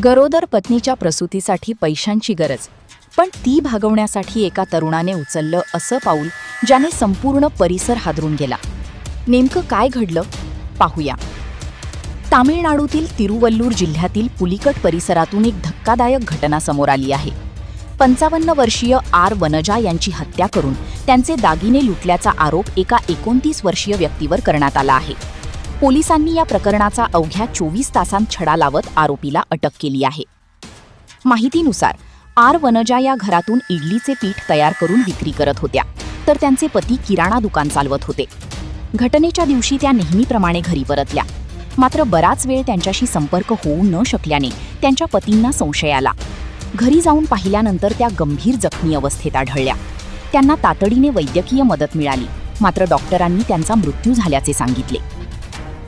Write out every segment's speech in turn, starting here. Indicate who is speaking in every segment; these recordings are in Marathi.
Speaker 1: गरोदर पत्नीच्या प्रसूतीसाठी पैशांची गरज, पण ती भागवण्यासाठी एका तरुणाने उचललं असं पाऊल ज्याने संपूर्ण परिसर हादरून गेला. नेमकं काय घडलं पाहूया. तामिळनाडूतील तिरुवल्लूर जिल्ह्यातील पुलिकट परिसरातून एक धक्कादायक घटना समोर आली आहे. 55 वर्षीय आर वनजा यांची हत्या करून त्यांचे दागिने लुटल्याचा आरोप एका 29 वर्षीय व्यक्तीवर करण्यात आला आहे. पोलिसांनी या प्रकरणाचा अवघ्या 24 तासांत छडा लावत आरोपीला अटक केली आहे. माहितीनुसार आर वनजा या घरातून इडलीचे पीठ तयार करून विक्री करत होत्या, तर त्यांचे पती किराणा दुकान चालवत होते. घटनेच्या दिवशी त्या नेहमीप्रमाणे घरी परतल्या, मात्र बराच वेळ त्यांच्याशी संपर्क होऊ न शकल्याने त्यांच्या पतींना संशय आला. घरी जाऊन पाहिल्यानंतर त्या गंभीर जखमी अवस्थेत आढळल्या. त्यांना तातडीने वैद्यकीय मदत मिळाली, मात्र डॉक्टरांनी त्यांचा मृत्यू झाल्याचे सांगितले.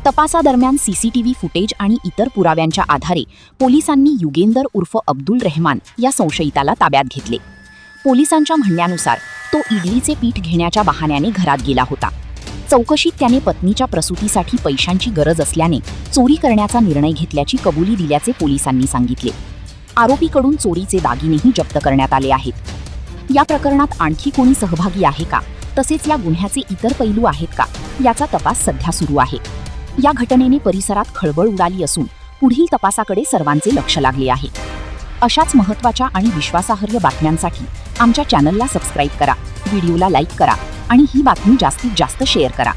Speaker 1: तपासादरम्यान सीसीटीव्ही फुटेज आणि इतर पुराव्यांच्या आधारे पोलिसांनी युगेंदर उर्फ अब्दुल रेहमान या संशयिताला ताब्यात घेतले. पोलिसांच्या म्हणण्यानुसार तो इडलीचे पीठ घेण्याच्या बहाण्याने घरात गेला होता. चौकशीत त्याने पत्नीच्या प्रसूतीसाठी पैशांची गरज असल्याने चोरी करण्याचा निर्णय घेतल्याची कबुली दिल्याचे पोलिसांनी सांगितले. आरोपीकडून चोरीचे दागिनेही जप्त करण्यात आले आहेत. या प्रकरणात आणखी कोणी सहभागी आहे का, तसेच या गुन्ह्याचे इतर पैलू आहेत का, याचा तपास सध्या सुरू आहे. या घटनेने परिसरात खळबळ उडाली असून पुढील तपासाकडे सर्वांचे लक्ष लागले आहे. अशाच महत्त्वाच्या आणि विश्वासार्ह बातम्यांसाठी आमच्या चॅनलला सबस्क्राईब करा, व्हिडिओला लाईक करा आणि ही बातमी जास्तीत जास्त शेअर करा.